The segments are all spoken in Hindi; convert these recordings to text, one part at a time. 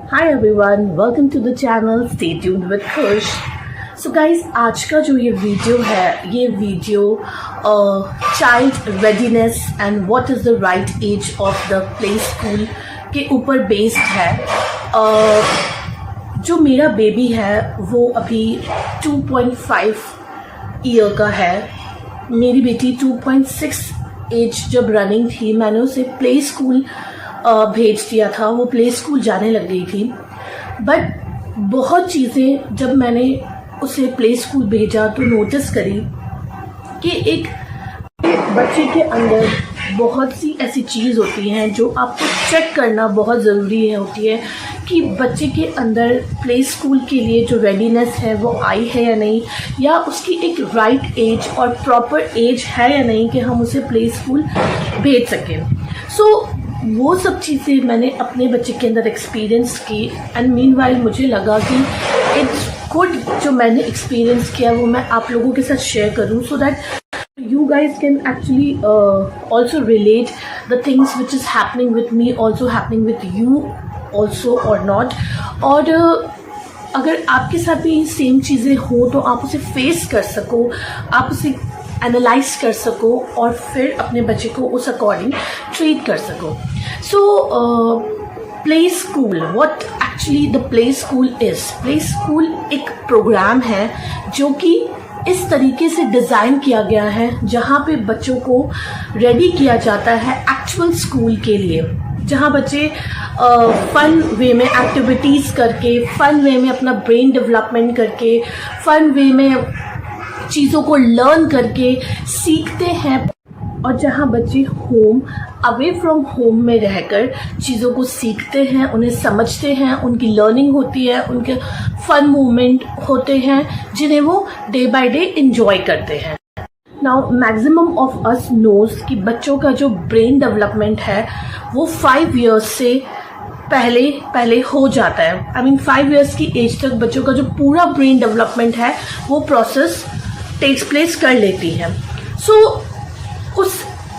Hi everyone, welcome to the channel. Stay tuned with Kush. So guys, आज का जो ये वीडियो है, ये video child readiness and what is the right age of the play school के ऊपर बेस्ड है। जो मेरा बेबी है वो अभी 2.5 ईयर का है। मेरी बेटी 2.6 एज जब रनिंग थी, मैंने उसे प्ले स्कूल भेज दिया था। वो प्ले स्कूल जाने लग गई थी, बट बहुत चीज़ें जब मैंने उसे प्ले स्कूल भेजा तो नोटिस करी कि एक बच्चे के अंदर बहुत सी ऐसी चीज़ होती हैं जो आपको चेक करना बहुत ज़रूरी होती है कि बच्चे के अंदर प्ले स्कूल के लिए जो रेडीनेस है वो आई है या नहीं, या उसकी एक राइट एज और प्रॉपर एज है या नहीं कि हम उसे प्ले स्कूल भेज सकें। वो सब चीज़ें मैंने अपने बच्चे के अंदर एक्सपीरियंस की एंड मीनवाइल मुझे लगा कि इट्स गुड जो मैंने एक्सपीरियंस किया वो मैं आप लोगों के साथ शेयर करूं, so that you guys can actually also relate the things which is happening with me also happening with you also or not। और अगर आपके साथ भी सेम चीज़ें हो तो आप उसे फेस कर सको, आप उसे एनालाइज कर सको और फिर अपने बच्चे को उस अकॉर्डिंग ट्रीट कर सको। So play school, what actually the play school is. Play school एक प्रोग्राम है जो कि इस तरीके से डिज़ाइन किया गया है जहाँ पे बच्चों को रेडी किया जाता है एक्चुअल स्कूल के लिए, जहाँ बच्चे फन वे में एक्टिविटीज़ करके, फन वे में अपना ब्रेन डेवलपमेंट करके, फन वे में चीज़ों को लर्न करके सीखते हैं, और जहाँ बच्चे होम अवे फ्रॉम होम में रहकर चीज़ों को सीखते हैं, उन्हें समझते हैं, उनकी लर्निंग होती है, उनके फन मूवमेंट होते हैं जिन्हें वो डे बाय डे इंजॉय करते हैं। Now maximum of us knows कि बच्चों का जो ब्रेन डेवलपमेंट है वो 5 इयर्स से पहले हो जाता है। आई मीन 5 इयर्स की एज तक बच्चों का जो पूरा ब्रेन डेवलपमेंट है वो प्रोसेस टेक्स प्लेस कर लेती है।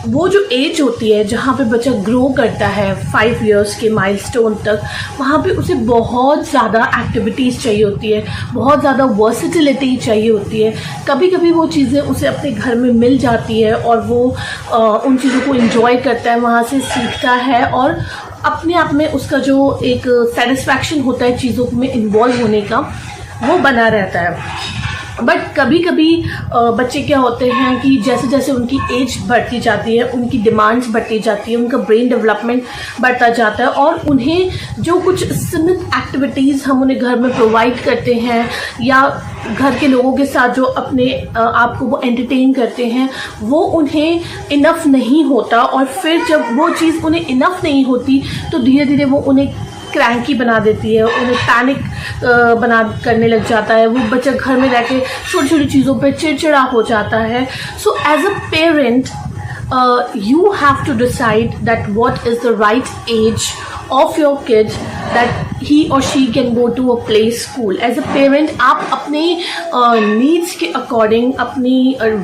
वो जो एज होती है जहाँ पे बच्चा ग्रो करता है 5 इयर्स के माइलस्टोन तक, वहाँ पे उसे बहुत ज़्यादा एक्टिविटीज़ चाहिए होती है, बहुत ज़्यादा वर्सिटिलिटी चाहिए होती है। कभी कभी वो चीज़ें उसे अपने घर में मिल जाती है और वो उन चीज़ों को एंजॉय करता है, वहाँ से सीखता है और अपने आप में उसका जो एक सेटिस्फैक्शन होता है चीज़ों में इन्वॉल्व होने का, वो बना रहता है। बट कभी कभी बच्चे क्या होते हैं कि जैसे जैसे उनकी एज बढ़ती जाती है, उनकी डिमांड्स बढ़ती जाती है, उनका ब्रेन डेवलपमेंट बढ़ता जाता है और उन्हें जो कुछ सीमित एक्टिविटीज़ हम उन्हें घर में प्रोवाइड करते हैं या घर के लोगों के साथ जो अपने आप को वो एंटरटेन करते हैं वो उन्हें इनफ नहीं होता, और फिर जब वो चीज़ उन्हें इनफ नहीं होती तो धीरे धीरे वो उन्हें क्रैंकी बना देती है, उन्हें पैनिक करने लग जाता है। वो बच्चा घर में रह के छोटी छोटी चीज़ों पे चिड़चिड़ा हो जाता है। So as a parent you have to decide that what is the right age of your kid that he or she can go to a play school। as a parent आप अपने needs के according, अपनी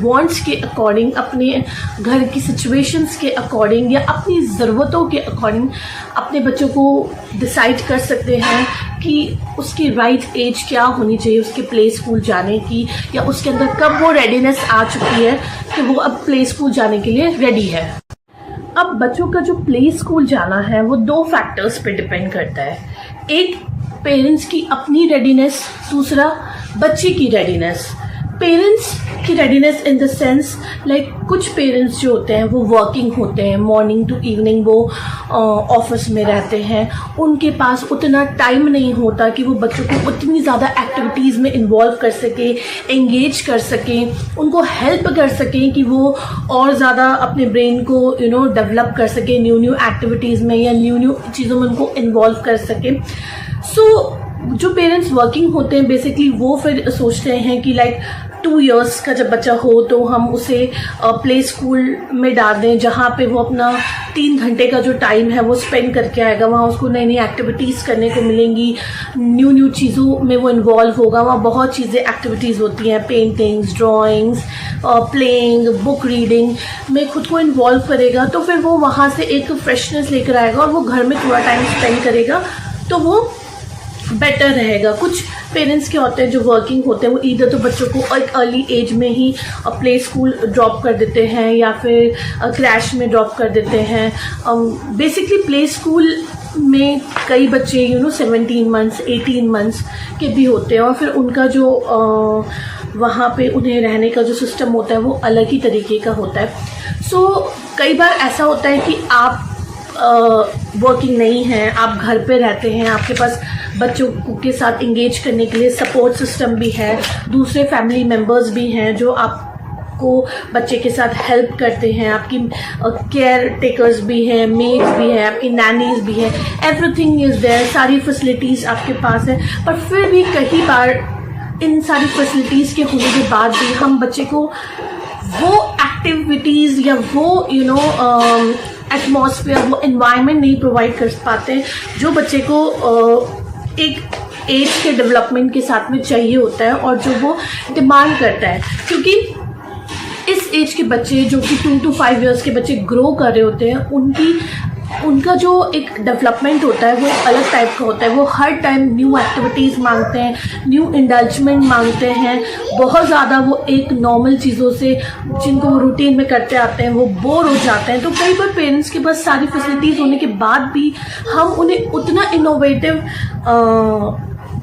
wants के according, अपने घर की situations के according या अपनी ज़रूरतों के according अपने बच्चों को decide कर सकते हैं कि उसकी right age क्या होनी चाहिए उसके play school जाने की, या उसके अंदर कब वो readiness आ चुकी है कि वो अब play school जाने के लिए ready है। अब बच्चों का जो प्ले स्कूल जाना है वो 2 फैक्टर्स पे डिपेंड करता है। एक पेरेंट्स की अपनी रेडीनेस, दूसरा बच्चे की रेडीनेस। पेरेंट्स की readiness in the sense like कुछ पेरेंट्स जो होते हैं वो वर्किंग होते हैं, मॉर्निंग टू इवनिंग वो ऑफिस में रहते हैं, उनके पास उतना टाइम नहीं होता कि वो बच्चों को उतनी ज़्यादा एक्टिविटीज़ में इन्वॉल्व कर सकें, एंगेज कर सकें, उनको हेल्प कर सकें कि वो और ज़्यादा अपने ब्रेन को डेवलप कर सकें, न्यू एक्टिविटीज़ में या न्यू चीज़ों में उनको इन्वॉल्व कर सकें। जो पेरेंट्स वर्किंग होते हैं बेसिकली वो फिर सोचते हैं कि लाइक 2 इयर्स का जब बच्चा हो तो हम उसे प्ले स्कूल में डाल दें जहाँ पे वो अपना 3 घंटे का जो टाइम है वो स्पेंड करके आएगा, वहाँ उसको नई नई एक्टिविटीज़ करने को मिलेंगी, न्यू चीज़ों में वो इन्वॉल्व होगा। वहाँ बहुत चीज़ें एक्टिविटीज़ होती हैं, paintings, drawings, playing, book reading में खुद को इन्वॉल्व करेगा, तो फिर वो वहाँ से एक फ्रेशनेस लेकर आएगा और वो घर में थोड़ा टाइम स्पेंड करेगा तो वो बेटर रहेगा। कुछ पेरेंट्स क्या होते हैं जो वर्किंग होते हैं, वो ईदर तो बच्चों को एक अर्ली एज में ही प्ले स्कूल ड्रॉप कर देते हैं या फिर क्रैश में ड्रॉप कर देते हैं। बेसिकली प्ले स्कूल में कई बच्चे 17 मंथ्स 18 मंथ्स के भी होते हैं और फिर उनका जो वहाँ पे उन्हें रहने का जो सिस्टम होता है वो अलग ही तरीके का होता है। सो कई बार ऐसा होता है कि आप वर्किंग नहीं हैं, आप घर पे रहते हैं, आपके पास बच्चों के साथ इंगेज करने के लिए सपोर्ट सिस्टम भी है, दूसरे फैमिली मेम्बर्स भी हैं जो आपको बच्चे के साथ हेल्प करते हैं, आपकी केयर टेकर्स भी हैं, मेड्स भी हैं, आपकी नैनीज भी हैं, एवरीथिंग इज़ देयर, सारी फैसिलिटीज़ आपके पास है। पर फिर भी कई बार इन सारी फैसिलिटीज़ के होने के बाद भी हम बच्चे को वो एक्टिविटीज़ या वो एटमॉस्फेयर, वो एनवायरनमेंट नहीं प्रोवाइड कर पाते जो बच्चे को एक एज के डेवलपमेंट के साथ में चाहिए होता है और जो वो डिमांड करता है। क्योंकि इस एज के बच्चे जो कि 2 to 5 इयर्स के बच्चे ग्रो कर रहे होते हैं, उनका जो एक डेवलपमेंट होता है वो एक अलग टाइप का होता है। वो हर टाइम न्यू एक्टिविटीज़ मांगते हैं, न्यू इंडल्जमेंट मांगते हैं, बहुत ज़्यादा वो एक नॉर्मल चीज़ों से जिनको वो रूटीन में करते आते हैं वो बोर हो जाते हैं। तो कई बार पेरेंट्स के पास सारी फैसिलिटीज़ होने के बाद भी हम उन्हें उतना इनोवेटिव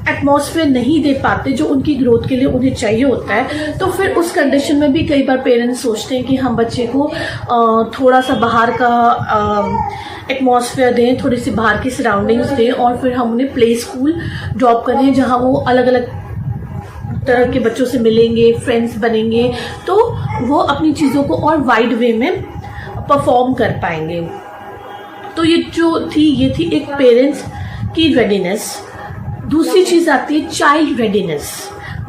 एटमॉस्फेयर नहीं दे पाते जो उनकी ग्रोथ के लिए उन्हें चाहिए होता है। तो फिर उस कंडीशन में भी कई बार पेरेंट्स सोचते हैं कि हम बच्चे को थोड़ा सा बाहर का एटमॉस्फेयर दें, थोड़ी सी बाहर की सराउंडिंग्स दें और फिर हम उन्हें प्ले स्कूल ड्रॉप करें जहां वो अलग अलग तरह के बच्चों से मिलेंगे, फ्रेंड्स बनेंगे, तो वो अपनी चीज़ों को और वाइड वे में परफॉर्म कर पाएंगे। तो ये थी एक पेरेंट्स की रेडीनेस। दूसरी चीज़ आती है चाइल्ड रेडीनेस।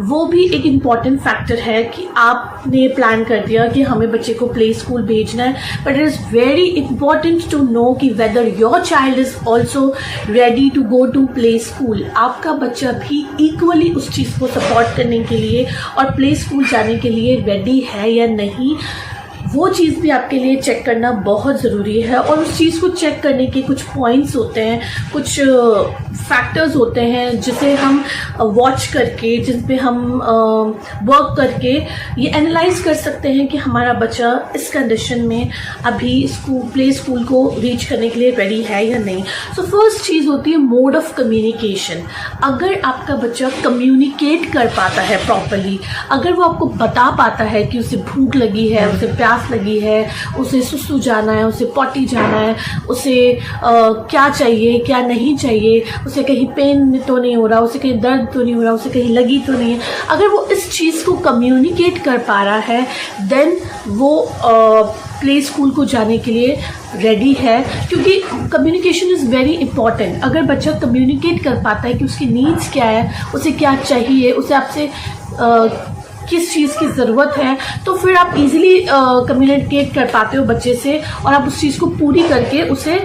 वो भी एक इम्पॉर्टेंट फैक्टर है कि आपने प्लान कर दिया कि हमें बच्चे को प्ले स्कूल भेजना है, but it is very important to know कि whether your child is also ready to go to play school. आपका बच्चा भी इक्वली उस चीज़ को सपोर्ट करने के लिए और प्ले स्कूल जाने के लिए रेडी है या नहीं, वो चीज़ भी आपके लिए चेक करना बहुत ज़रूरी है। और उस चीज़ को चेक करने के कुछ पॉइंट्स होते हैं, कुछ फैक्टर्स होते हैं जिसे हम वॉच करके, जिन पे हम वर्क करके ये एनालाइज कर सकते हैं कि हमारा बच्चा इस कंडीशन में अभी प्ले स्कूल को रीच करने के लिए रेडी है या नहीं। सो फर्स्ट चीज़ होती है मोड ऑफ कम्युनिकेशन। अगर आपका बच्चा कम्युनिकेट कर पाता है प्रॉपरली, अगर वो आपको बता पाता है कि उसे भूख लगी है, उसे प्यास लगी है, उसे सुसु जाना है, उसे पॉटी जाना है, उसे क्या चाहिए क्या नहीं चाहिए, उसे कहीं पेन तो नहीं हो रहा, उसे कहीं दर्द तो नहीं हो रहा, उसे कहीं लगी तो नहीं है, अगर वो इस चीज़ को कम्युनिकेट कर पा रहा है देन वो प्ले स्कूल को जाने के लिए रेडी है। क्योंकि कम्युनिकेशन इज़ वेरी इंपॉर्टेंट। अगर बच्चा कम्युनिकेट कर पाता है कि उसकी नीड्स क्या है, उसे क्या चाहिए, उसे आपसे किस चीज़ की ज़रूरत है, तो फिर आप इजीली कम्युनिकेट कर पाते हो बच्चे से और आप उस चीज़ को पूरी करके उसे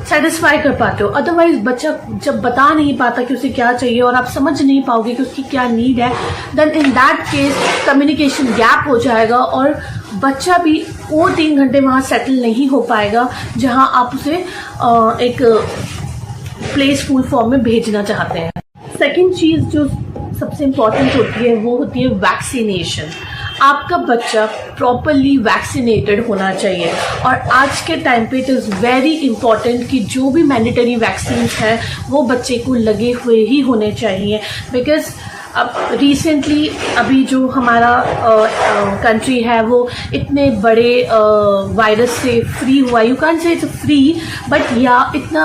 सेटिस्फाई कर पाते हो। अदरवाइज बच्चा जब बता नहीं पाता कि उसे क्या चाहिए और आप समझ नहीं पाओगे कि उसकी क्या नीड है, then in that case communication gap हो जाएगा और बच्चा भी वो 3 घंटे वहाँ सेटल नहीं हो पाएगा जहाँ आप उसे एक प्ले स्कूल फॉर्म में भेजना चाहते हैं। सेकेंड चीज़ जो सबसे इम्पॉर्टेंट होती है वो होती है वैक्सीनेशन। आपका बच्चा प्रॉपरली वैक्सीनेटेड होना चाहिए और आज के टाइम पे इट इज़ वेरी इंपॉर्टेंट कि जो भी मैंडेटरी वैक्सीन है वो बच्चे को लगे हुए ही होने चाहिए। बिकॉज अब रिसेंटली अभी जो हमारा कंट्री है वो इतने बड़े वायरस से फ्री हुआ, you can say it's free but या इतना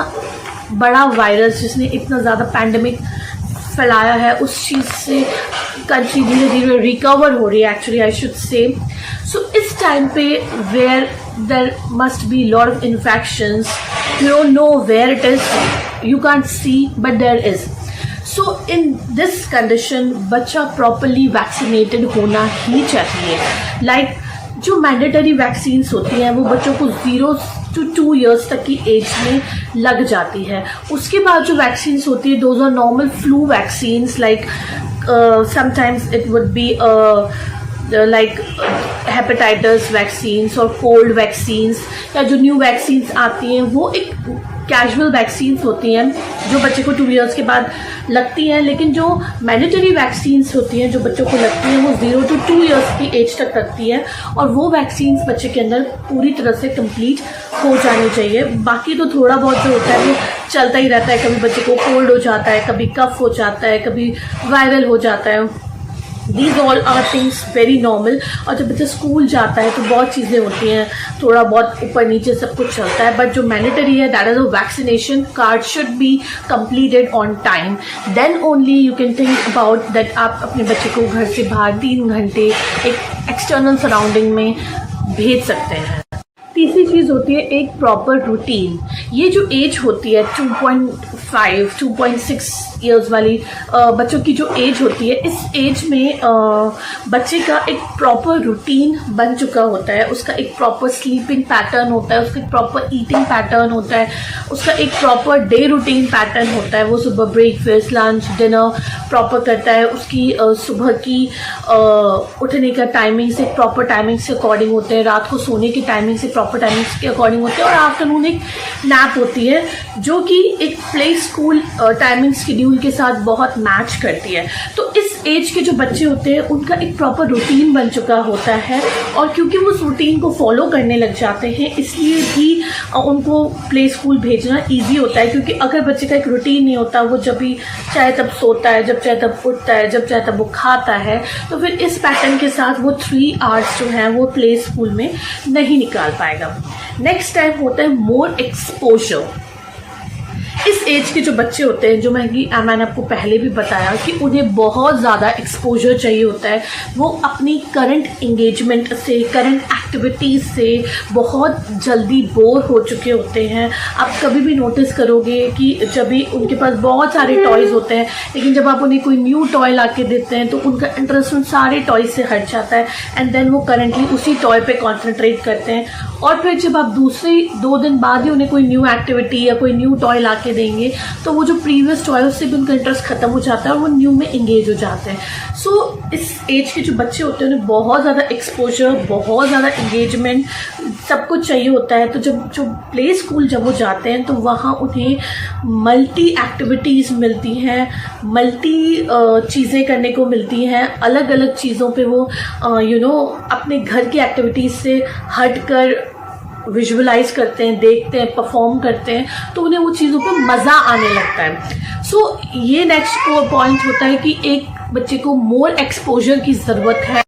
बड़ा वायरस जिसने इतना ज़्यादा पैंडेमिक फैलाया है, उस चीज़ से कंट्री धीरे धीरे रिकवर हो रही है एक्चुअली आई शुड से। सो इस टाइम पे where there must be lot of infections, you don't know where it is, you can't see but there is. So in this condition बच्चा प्रॉपरली वैक्सीनेटेड होना ही चाहिए। लाइक जो मैंडेटरी वैक्सीन्स होती हैं वो बच्चों को 0 to 2 इयर्स तक की एज में लग जाती है। उसके बाद जो वैक्सीन्स होती है those are normal flu vaccines, like sometimes it would be like hepatitis vaccines और कोल्ड वैक्सीन्स, या जो न्यू वैक्सीन्स आती हैं वो एक कैजुअल वैक्सीन्स होती हैं जो बच्चे को 2 इयर्स के बाद लगती हैं, लेकिन जो मैंडेटरी वैक्सीन्स होती हैं जो बच्चों को लगती हैं वो 0 to 2 इयर्स की एज तक लगती है, और वो वैक्सीन्स बच्चे के अंदर पूरी तरह से कंप्लीट हो जानी चाहिए। बाकी तो थोड़ा बहुत जो होता है वो चलता ही रहता है, कभी बच्चे को कोल्ड हो जाता है, कभी कफ हो जाता है, कभी वायरल हो जाता है। These all are things very normal। और जब बच्चा स्कूल जाता है तो बहुत चीज़ें होती हैं, थोड़ा बहुत ऊपर नीचे सब कुछ चलता है, बट जो मैंडेटरी है that is a vaccination card should be completed on time, then only you can think about that आप अपने बच्चे को घर से बाहर 3 घंटे एक एक्सटर्नल सराउंडिंग में भेज सकते हैं। तीसरी चीज़ होती है एक प्रॉपर रूटीन। ये जो एज होती है 2.5 2.6 इयर्स वाली बच्चों की जो एज होती है, इस एज में बच्चे का एक प्रॉपर रूटीन बन चुका होता है, उसका एक प्रॉपर स्लीपिंग पैटर्न होता है, उसका एक प्रॉपर ईटिंग पैटर्न होता है, उसका एक प्रॉपर डे रूटीन पैटर्न होता है। वो सुबह ब्रेकफास्ट लंच डिनर प्रॉपर करता है, उसकी सुबह की उठने का टाइमिंग से प्रॉपर टाइमिंग से अकॉर्डिंग होते हैं, रात को सोने की टाइमिंग से प्रॉपर टाइमिंग्स के अकॉर्डिंग होते हैं, और आफ्टरनून एक नैप होती है जो कि एक प्ले स्कूल टाइमिंग शेड्यूल के साथ बहुत मैच करती है। तो इस एज के जो बच्चे होते हैं उनका एक प्रॉपर रूटीन बन चुका होता है, और क्योंकि वो उस रूटीन को फॉलो करने लग जाते हैं इसलिए भी उनको प्ले स्कूल भेजना ईजी होता है। क्योंकि अगर बच्चे का एक रूटीन नहीं होता, वो जब भी चाहे तब सोता है, जब चाहे तब उठता है, जब चाहे तब वो खाता है, तो फिर इस पैटर्न के साथ वो 3 आवर्स जो हैं वो प्ले स्कूल में नहीं निकाल पाएगा। नेक्स्ट टाइम होता है मोर एक्सपोजर। इस एज के जो बच्चे होते हैं, जो मैंने आपको पहले भी बताया कि उन्हें बहुत ज़्यादा एक्सपोजर चाहिए होता है। वो अपनी करंट इंगेजमेंट से, करंट एक्टिविटीज़ से बहुत जल्दी बोर हो चुके होते हैं। आप कभी भी नोटिस करोगे कि जब भी उनके पास बहुत सारे टॉयज़ होते हैं, लेकिन जब आप उन्हें कोई न्यू टॉय ला के देते हैं तो उनका इंटरेस्ट उन सारे टॉयज़ से हट जाता है, एंड देन वो करंटली उसी टॉय पे कॉन्सेंट्रेट करते हैं। और फिर जब आप दूसरे 2 दिन बाद ही उन्हें कोई न्यू एक्टिविटी या कोई न्यू टॉय ला के देंगे तो वो जो प्रीवियस टॉय उससे भी उनका इंटरेस्ट खत्म हो जाता है और वो न्यू में एंगेज हो जाते हैं। सो इस एज के जो बच्चे होते हैं उन्हें बहुत ज़्यादा एक्सपोजर, बहुत ज़्यादा एंगेजमेंट सब कुछ चाहिए होता है। तो जब जो प्ले स्कूल जब वो जाते हैं तो वहाँ उन्हें मल्टी एक्टिविटीज़ मिलती हैं, मल्टी चीज़ें करने को मिलती हैं, अलग अलग चीज़ों पे वो अपने घर की एक्टिविटीज़ से हटकर विजुअलाइज करते हैं, देखते हैं, परफॉर्म करते हैं, तो उन्हें वो चीज़ों पे मज़ा आने लगता है। सो ये नेक्स्ट पॉइंट होता है कि एक बच्चे को मोर एक्सपोजर की ज़रूरत है।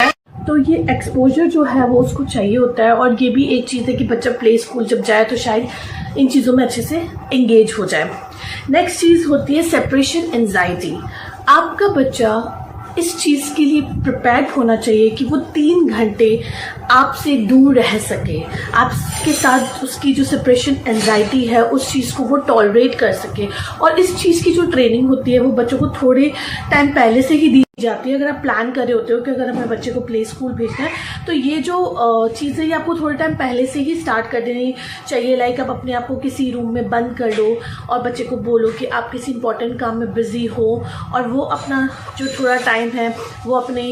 तो ये एक्सपोजर जो है वो उसको चाहिए होता है, और ये भी एक चीज़ है कि बच्चा प्ले स्कूल जब जाए तो शायद इन चीज़ों में अच्छे से एंगेज हो जाए। नेक्स्ट चीज़ होती है सेपरेशन एंजाइटी। आपका बच्चा इस चीज़ के लिए प्रिपेयर्ड होना चाहिए कि वो 3 घंटे आपसे दूर रह सके, आपके साथ उसकी जो सेपरेशन एंजाइटी है उस चीज़ को वो टॉलरेट कर सके। और इस चीज़ की जो ट्रेनिंग होती है वो बच्चों को थोड़े टाइम पहले से ही दी जाती है। अगर आप प्लान कर रहे होते हो कि अगर हमें बच्चे को प्ले स्कूल भेजना है तो ये जो चीज़ें ये आपको थोड़े टाइम पहले से ही स्टार्ट कर देनी चाहिए। लाइक आप अपने आप को किसी रूम में बंद कर लो और बच्चे को बोलो कि आप किसी इंपॉर्टेंट काम में बिज़ी हो, और वो अपना जो थोड़ा टाइम है वो अपने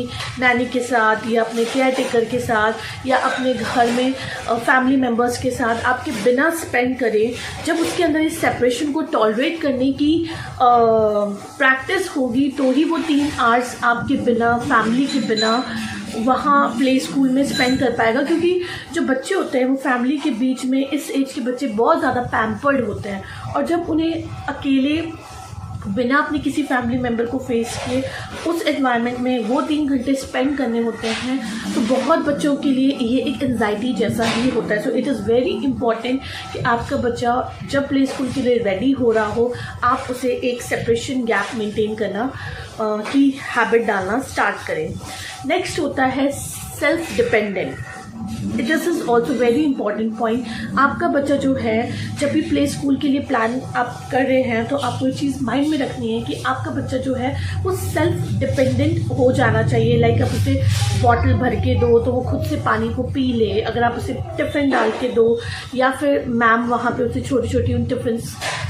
नैनी के साथ या अपने केयर टेकर के साथ या अपने घर में फैमिली मेम्बर्स के साथ आपके बिना स्पेंड करे। जब उसके अंदर इस सेपरेशन को टॉलरेट करने की प्रैक्टिस होगी तो ही वो 3 आवर्स आपके बिना, फैमिली के बिना वहाँ प्ले स्कूल में स्पेंड कर पाएगा। क्योंकि जो बच्चे होते हैं वो फैमिली के बीच में, इस एज के बच्चे बहुत ज़्यादा पैम्पर्ड होते हैं, और जब उन्हें अकेले बिना अपनी किसी फैमिली मेम्बर को फेस किए उस एनवायरनमेंट में वो 3 घंटे स्पेंड करने होते हैं, तो बहुत बच्चों के लिए ये एक एंजाइटी जैसा ही होता है। So it is very important कि आपका बच्चा जब प्ले स्कूल के लिए रेडी हो रहा हो आप उसे एक सेपरेशन गैप मेंटेन करना की हैबिट डालना स्टार्ट करें। नेक्स्ट होता है self dependent. This is also very important point. आपका बच्चा जो है जब भी प्ले स्कूल के लिए प्लान आप कर रहे हैं तो आपको ये चीज़ माइंड में रखनी है कि आपका बच्चा जो है वो सेल्फ डिपेंडेंट हो जाना चाहिए। लाइक आप उसे बॉटल भर के दो तो वो खुद से पानी को पी ले, अगर आप उसे टिफ़िन डाल के दो या फिर मैम वहाँ पे उसे छोटी छोटी उन टिफ़िन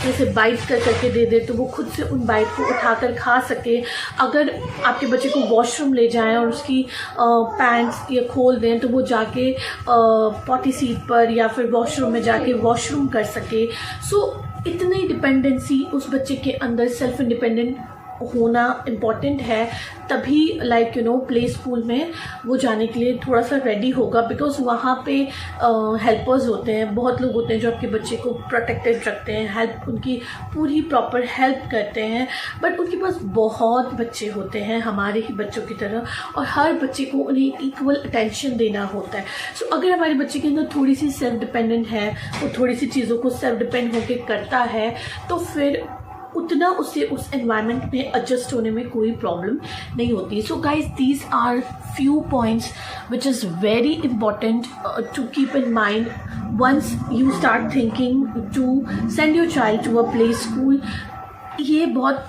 जैसे बाइट करके दे दे तो वो खुद से उन बाइट को उठाकर खा सके। अगर आपके बच्चे को वॉशरूम ले जाएं और उसकी पैंट्स या खोल दें तो वो जाके पॉटी सीट पर या फिर वॉशरूम में जाके वॉशरूम कर सके। सो इतनी डिपेंडेंसी उस बच्चे के अंदर सेल्फ इंडिपेंडेंट होना इम्पॉर्टेंट है, तभी लाइक प्ले स्कूल में वो जाने के लिए थोड़ा सा रेडी होगा, बिकॉज वहाँ पे हेल्पर्स होते हैं, बहुत लोग होते हैं जो आपके बच्चे को प्रोटेक्टेड रखते हैं, हेल्प उनकी पूरी प्रॉपर हेल्प करते हैं। बट उनके पास बहुत बच्चे होते हैं हमारे ही बच्चों की तरह, और हर बच्चे को उन्हें इक्वल अटेंशन देना होता है। सो अगर हमारे बच्चे के अंदर थोड़ी सी सेल्फ डिपेंडेंट है, वो थोड़ी सी चीज़ों को सेल्फ डिपेंड होकर करता है, तो फिर उतना उसे उस एनवायरनमेंट में एडजस्ट होने में कोई प्रॉब्लम नहीं होती। So guys, these are few points which is very important to keep in mind once you start thinking to send your child to a play school। ये बहुत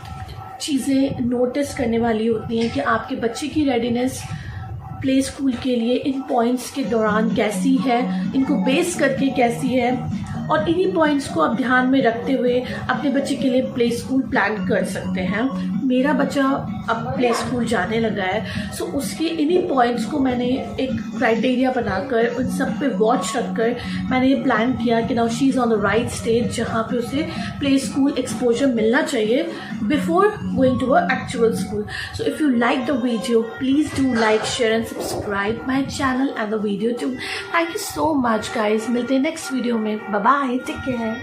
चीज़ें नोटिस करने वाली होती हैं कि आपके बच्चे की रेडीनेस प्ले स्कूल के लिए इन पॉइंट्स के दौरान कैसी है, इनको बेस करके कैसी है, और इन्हीं पॉइंट्स को आप ध्यान में रखते हुए अपने बच्चे के लिए प्ले स्कूल प्लान कर सकते हैं। मेरा बच्चा अब प्ले स्कूल जाने लगा है, सो उसके इन्हीं पॉइंट्स को मैंने एक क्राइटेरिया बनाकर उन सब पे वॉच रखकर मैंने ये प्लान किया कि now she is on the right stage, जहाँ पे उसे प्ले स्कूल एक्सपोजर मिलना चाहिए before going to a actual school. So if you like the video, please do like, share and subscribe my channel and the video too. Thank you so much guys, मिलते हैं नेक्स्ट वीडियो में। Bye bye, take care.